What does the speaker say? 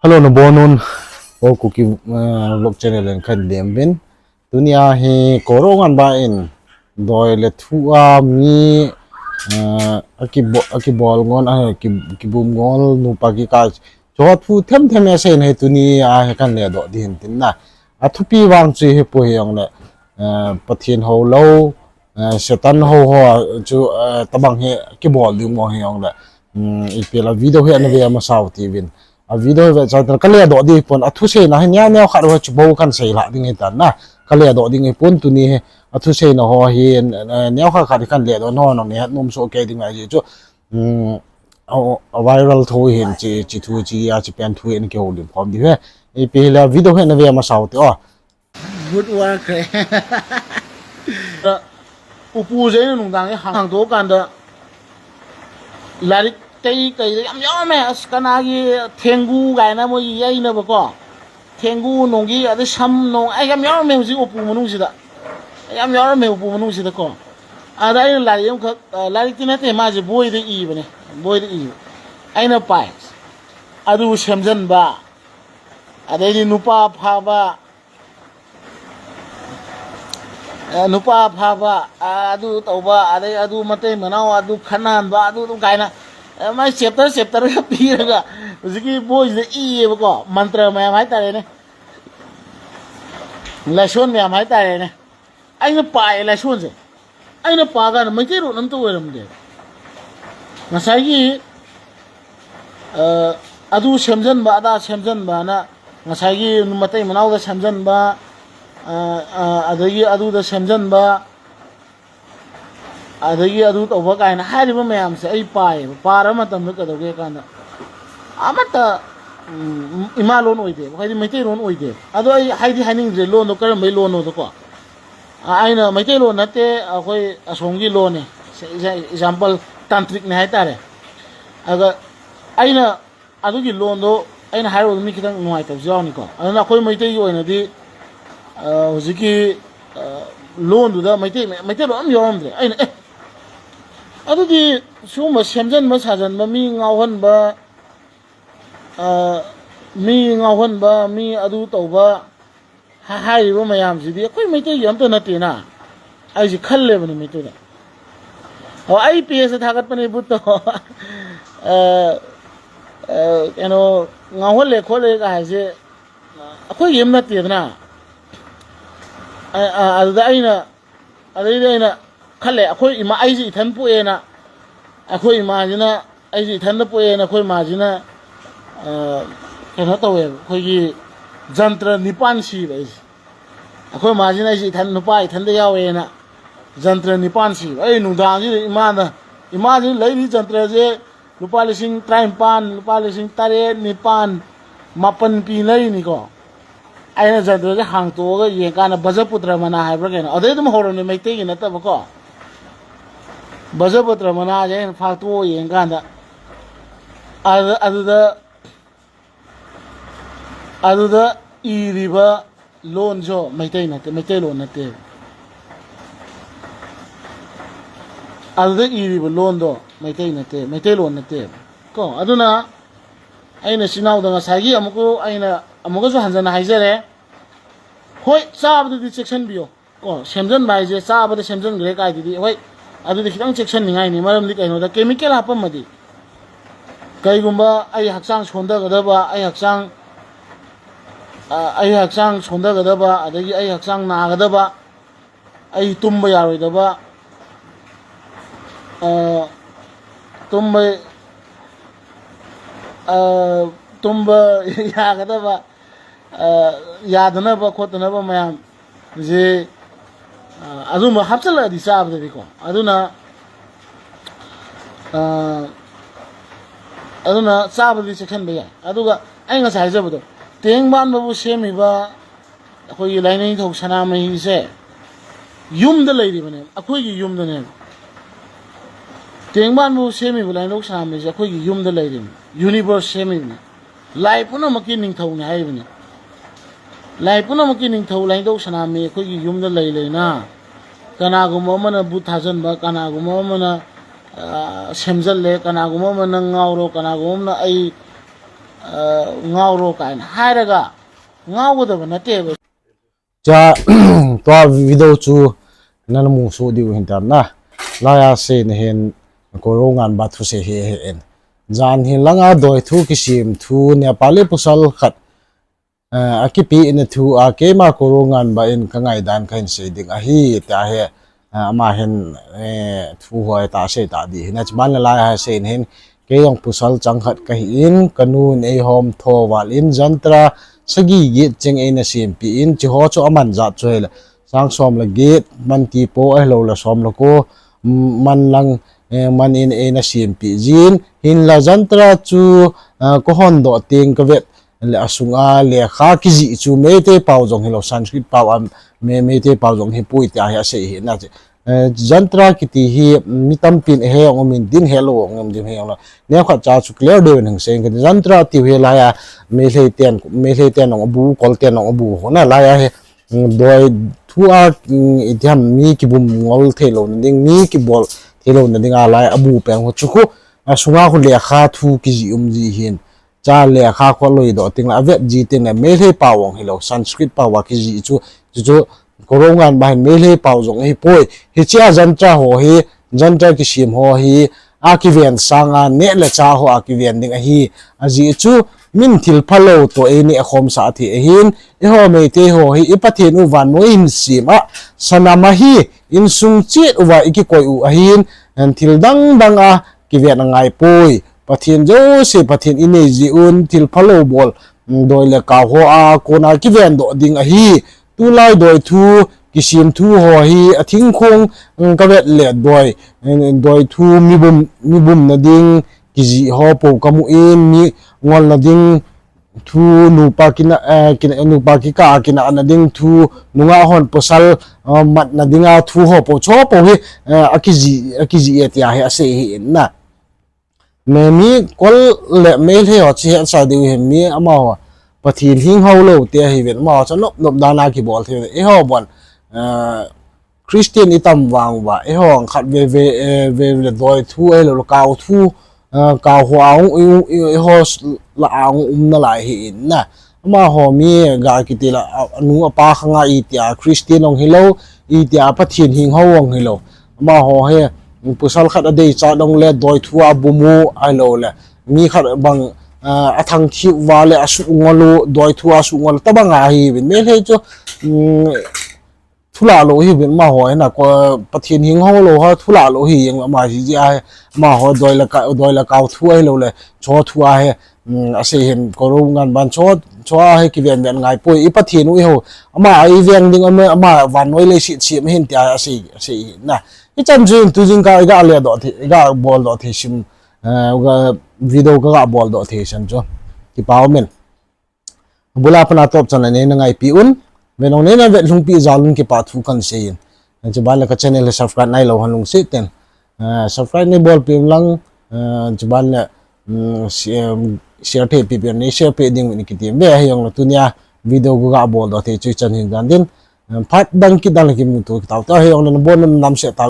Hello no bonun o cookie vlog channel en khan lembin dunia hi Kourounganba in doi le thua mi akibol ngon kibum ngol nupa kikah chot fu them ase ne dunia he kan le do din tin na athupi wang chi he po hyang le pathin ho lo setan ho chu tabang he kibol ding mo hyang le ipela video he na ve ma saw tivin a video ve cha kale do di pon athu se na nya nya kha ro chu bo kan sei la ding ta na kale do ding pon tu ni he athu se na ho hi nya kha kha kan le do no no ne num so ke ding ai chu a viral tho hin chi thu chi ya chi pen thu en ke ho lim phom di he e pe la video he na ve ma saw te o good work upu zai nung dang hang do kan da larik tei kai yam yam me as kana gi thengu gai na mo yai na ba ko thengu nong gi ade sam nong ai yam yam me ji upu munung si da yam yam me upu munung si da ko ada ai larik yam kha larik tin te ma ji boy de i bane boy de i ai na pai adu semjan ba ade ni nupa pha ba nupa pha ba adu tau ba ade adu mate manau adu khanan ba adu gai na mai chapter ka pi ra huziki boy de i ba ko mantra ma mai ta ne lashon me mai ta ne ai na pai lashon se ai na pa ga mai ke ro nan to ram de masai gi adu semjan ba da semjan ba na masai gi mate manau da semjan ba adagi adu da semjan ba adagi adu to ba kai na hari ba mayam se ai pai para ma tam ka do ge kana amata ima lon oide haidi mai te lon oide adu ai haidi haning je lon do kar mai lon do ko aina mai te lon nate akoi asongi lon ne example tantric ne hai tare aga aina adu gi lon do aina hairo mi kitang nuai ta jaw ni ko ana akoi mai te yo na di huziki lon du da mai te lon yom de aina adu di suma semjan ma sajan ba mi ngawhan ba mi adu to ba hai ba mayam ji di koi mai te yam to na te na ai ji khalle ba ni mai te da ho ai ps thagat pa ni but to ngawhon le khole ka ha je akoi yem na te na ada aina khalle akoi ima ai ji than pu ena akoi ma jina ai ji than pu ena akoi ma jina kena tawe akoi gi jantra nipan si bai akoi ma jina ai ji than nupa ai than da yawe na jantra nipan si ai nu dang ji ima ji lai ni jantra je nupa lising 35 nupa lising 8 nipan mapan pi lai ni ko aina jantra je hang to ga ye kana bajaputra mana hai bra kena ade dum horo ni mai te gi na ta ba ko bajaputra mana je fa to ye kana aduda iriba lon jo mai te lon na te aduda iriba lon do mai te lon na te ko aduna aina sinau da ngasagi amuko so hanjana haijare hoi sabdu di section bio ko semjan bai je sabdu semjan gre kai di hoi adu di khitang section ningai ni maram di kaino da chemical hapam madi kai gumba ai haksang sonda ga da ba ai haksang sonda ga da ba adagi ai haksang na ga da ba ai tumba yaroi da ba tumba ya ga da ba yadana ba khotana ba mayam je azuma hapsala di sab de ko aduna sab di section be ya aduga ai nga sai jabu do tengban babu semi ba akoi lainai thok sana mai se yum da leiri bane akoi gi yum da ne tengban babu semi ba lainai thok sana mai se akoi gi yum da leiri universe semi ne lai puna maki ning thau ne hai bane lai puna maki ning thau lai do sana me khoi gi yum da lei na kana guma mana buthajan ba kana guma mana semjal le kana guma mana ngawro kana guma ai ngau ro kai na hai ra ga ngau da ba na te ba cha to video chu nan mu so di hin tan na la ya se ne hen Kourounganba thu se he en jan hin langa doithu ki sim thu nepali pusal khat akipi in thu a ke ma Kourounganba in kangai dan kain se ding a hi ta he ama hen thu hoi ta se ta di na chban la ha se hen ke yong pusal changkhat ka hi in kanun e hom tho wal in jantra sagi gi cheng e na sim pi in chi ho cho aman za choi la sang som la gate man ti po ai lo la som la ko man lang man in e na sim pi jin hin la jantra chu ko hon do ting ka vet le asunga le kha ki ji chu me te pau jong hilo sanskrit pau am me te pau jong hi pui ta ya se hi na jantra ki ti hi mitam pin he ong min din hello ngam dim he ong ne kha cha chu clear de nang se ngi jantra ti he la ya me le ten ong bu kol ten ong bu ho na la ya he doi thu a idham mi ki bum ngol thelo ding mi ki bol thelo na ding a la abu pe ho chu ko asunga khu le kha thu ki ji ji hin cha le kha ko loi do ting la vet ji ting na me le pawong hilo sanskrit pawa ki ji chu chu Kourounganba me le paw jong hi poi hi cha jantra ho hi jantra ki sim ho hi akiven sanga ne le cha ho akiven ding a hi aji chu min thil phalo to e ni khom sa thi e hin e ho me te ho hi ipathin u van no in sima sanama hi in sung che uwa iki koi u a hin an thil dang dang a ki ven ngai poi pathin jo se pathin ine ji un thil phalo bol doi le ka ho a kona ki ven do ding a hi tu lai doi thu kisim thu ho hi athing khong ka vet le doi thu mi bum na ding kiji ho po kamu in mi ngol na ding thu nupa nupa kikah kina na ding thu nunga hon posal mat na dinga thu ho po cho po hi akiji etia he ase hi na me mi kol le mail he ho chi sa di he mi ama ho pathin hing ho lo te hi vet ma cha nop dana ki bol the e ho bon Christian itam wang wa e ho khat ve le doi thu e lo kaw thu kaw huang e ho la ang na lai hi na ma ho mi ga ki ti la nu pa khanga i tia Christian ong hilo i tia pathin hing ho ong hilo ma ho he pusal khat adei cha dong le doi thu abumu ai lo le mi khat bang athang thi wale asu ngolu doi thu asu ngol tabanga hi bin me he cho thula lo hi bin ma ho na ko pathin hing ho lo ha thula lo hi yang ma ji ja ma ho doi la ka thu ai lo le cho thu a he ase hen Kourounganba cho he ki ven ngai poi I pathin u ho ama ai veng ding ama van noi le si chi hin tia ase na I chan jin tu jin ka ga le do thi ga bol do thi sim ga video ga bol do the san cho ki paw men bula pana top chan ne na ngai pi un menong ne na vet lung pi zalun ki pa thu kan se yin je ba la ka channel subscribe nai lo han lung se ten subscribe ne bol pi lang je ba la share the pi ne share pe ding ni ki ti be hayong tu nya video ga bol do the chu chan hin gan din phat dang ki dang ki mu tu taw ta hayong na bon nam se ta